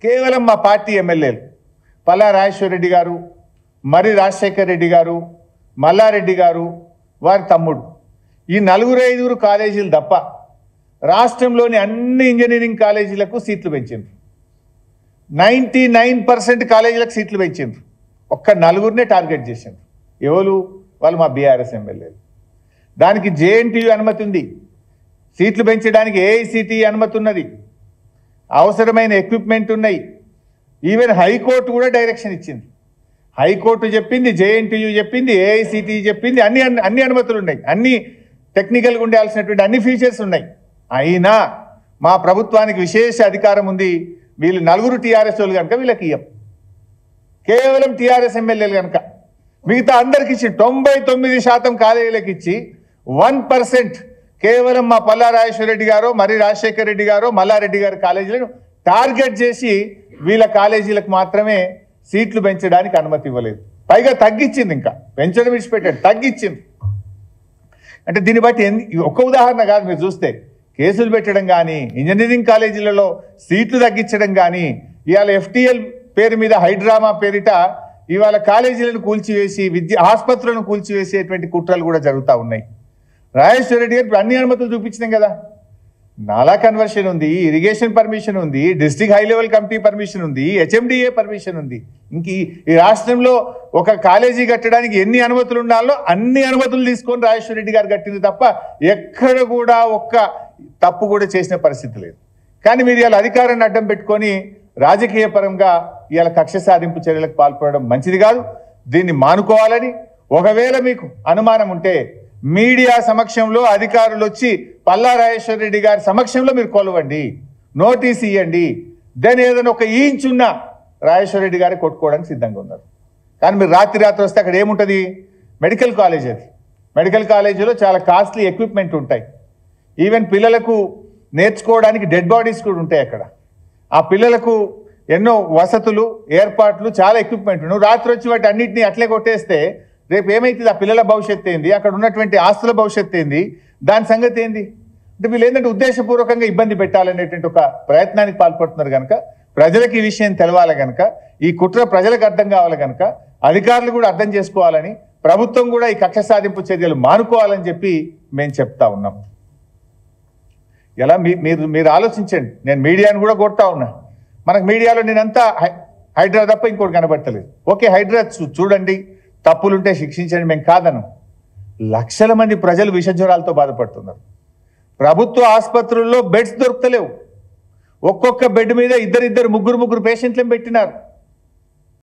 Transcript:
కేవలం మా పార్టీ ఎమ్మెల్యేలు పల్లా రాజేశ్వర రెడ్డి గారు, మరి రాజశేఖర్ రెడ్డి గారు, మల్లారెడ్డి గారు, వారి తమ్ముడు, ఈ 4-5 కాలేజీలు తప్ప రాష్ట్రంలోని అన్ని ఇంజనీరింగ్ కాలేజీలకు సీట్లు పెంచిండ్రు. 99% కాలేజీలకు సీట్లు పెంచిండ్రు. ఒక్క 4 టార్గెట్ చేసిండ్రు. ఎవరు వాళ్ళు? మా బీఆర్ఎస్ ఎమ్మెల్యేలు. దానికి జేఎన్టీయూ అనుమతి ఉంది, సీట్లు పెంచడానికి ఏఐసిటి అనుమతి ఉన్నది, అవసరమైన ఎక్విప్మెంట్ ఉన్నాయి. ఈవెన్ హైకోర్టు కూడా డైరెక్షన్ ఇచ్చింది. హైకోర్టు చెప్పింది, జేఎన్టీయూ చెప్పింది, ఏఐసిటి చెప్పింది, అన్ని అనుమతులు ఉన్నాయి, అన్ని టెక్నికల్గా ఉండాల్సినటువంటి అన్ని ఫీచర్స్ ఉన్నాయి. అయినా మా ప్రభుత్వానికి విశేష అధికారం ఉంది. వీళ్ళు 4 టీఆర్ఎస్ వాళ్ళు కనుక వీళ్ళకి ఇయ్యం. కేవలం టీఆర్ఎస్ ఎమ్మెల్యేలు కనుక మిగతా అందరికి ఇచ్చి 99% కాలేజీలకు ఇచ్చి 1% కేవలం మా పల్లా రాజేశ్వర రెడ్డి గారు, మరి రాజశేఖర రెడ్డి గారు, మల్లారెడ్డి గారి కాలేజీలను టార్గెట్ చేసి వీళ్ళ కాలేజీలకు మాత్రమే సీట్లు పెంచడానికి అనుమతి ఇవ్వలేదు. పైగా తగ్గించింది, ఇంకా పెంచడం విడిచిపెట్టాడు, తగ్గించింది. అంటే దీన్ని బట్టి ఒక్క ఉదాహరణ కాదు, మీరు చూస్తే కేసులు పెట్టడం కానీ, ఇంజనీరింగ్ కాలేజీలలో సీట్లు తగ్గించడం కానీ, ఇవాళ ఎఫ్టీఎల్ పేరు మీద హైడ్రామా పేరిట ఇవాళ కాలేజీలను కూల్చివేసి ఆసుపత్రులను కూల్చివేసేటువంటి కుట్రలు కూడా జరుగుతూ ఉన్నాయి. రాజేశ్వర రెడ్డి గారు అన్ని అనుమతులు చూపించినాం కదా. నాలా కన్వర్షన్ ఉంది, ఇరిగేషన్ పర్మిషన్ ఉంది, district high level committee permission ఉంది, హెచ్ఎండిఏ పర్మిషన్ ఉంది. ఇంక ఈ రాష్ట్రంలో ఒక కాలేజీ కట్టడానికి ఎన్ని అనుమతులు ఉండాలో అన్ని అనుమతులు తీసుకొని రాజేశ్వర రెడ్డి గారు కట్టింది తప్ప ఎక్కడ కూడా ఒక్క తప్పు కూడా చేసిన పరిస్థితి లేదు. కానీ మీరు ఇవాళ అధికారాన్ని అడ్డం పెట్టుకొని రాజకీయ పరంగా ఇవాళ కక్ష సాధింపు చర్యలకు పాల్పడడం మంచిది కాదు. దీన్ని మానుకోవాలని, ఒకవేళ మీకు అనుమానం ఉంటే మీడియా సమక్షంలో అధికారులు వచ్చి పల్లా రాజేశ్వర రెడ్డి గారి సమక్షంలో మీరు కొలవండి, నోటీస్ ఇవ్వండి. దాని ఏదైనా ఒక ఇంచున్నా రాజేశ్వర రెడ్డి గారి కొట్టుకోవడానికి సిద్ధంగా ఉన్నారు. కానీ మీరు రాత్రి వస్తే అక్కడ ఏముంటుంది? Medical college. అది మెడికల్ కాలేజీలో చాలా కాస్ట్లీ ఎక్విప్మెంట్ ఉంటాయి. ఈవెన్ పిల్లలకు నేర్చుకోవడానికి డెడ్ బాడీస్ కూడా ఉంటాయి అక్కడ. ఆ పిల్లలకు ఎన్నో వసతులు, ఏర్పాట్లు, చాలా ఎక్విప్మెంట్. నువ్వు రాత్రి వచ్చి వాటి అన్నింటినీ అట్లే కొట్టేస్తే రేపు ఏమైతుంది? ఆ పిల్లల భవిష్యత్తు ఏంది? అక్కడ ఉన్నటువంటి ఆస్తుల భవిష్యత్తు ఏంది? దాని సంగతి ఏంది? అంటే వీళ్ళు ఏంటంటే ఉద్దేశపూర్వకంగా ఇబ్బంది పెట్టాలనేటువంటి ఒక ప్రయత్నానికి పాల్పడుతున్నారు కనుక, ప్రజలకు ఈ విషయం తెలవాలి కనుక, ఈ కుట్ర ప్రజలకు అర్థం కావాలి కనుక, అధికారులు కూడా అర్థం చేసుకోవాలని, ప్రభుత్వం కూడా ఈ కక్ష సాధింపు చర్యలు మానుకోవాలని చెప్పి మేము చెప్తా ఉన్నాం. ఎలా మీరు ఆలోచించండి. నేను మీడియాను కూడా కొడతా ఉన్నా. మనకు మీడియాలో నేనంతా హైడ్రా తప్ప ఇంకోటి కనబడతలేదు. ఓకే, హైడ్రా చూడండి, తప్పులుంటే శిక్షించండి, మేము కాదను. లక్షల మంది ప్రజలు విషజ్వరాలతో బాధపడుతున్నారు. ప్రభుత్వ ఆసుపత్రుల్లో బెడ్స్ దొరుకుతలేవు. ఒక్కొక్క బెడ్ మీద 2-2, 3-3 పేషెంట్లను పెట్టినారు.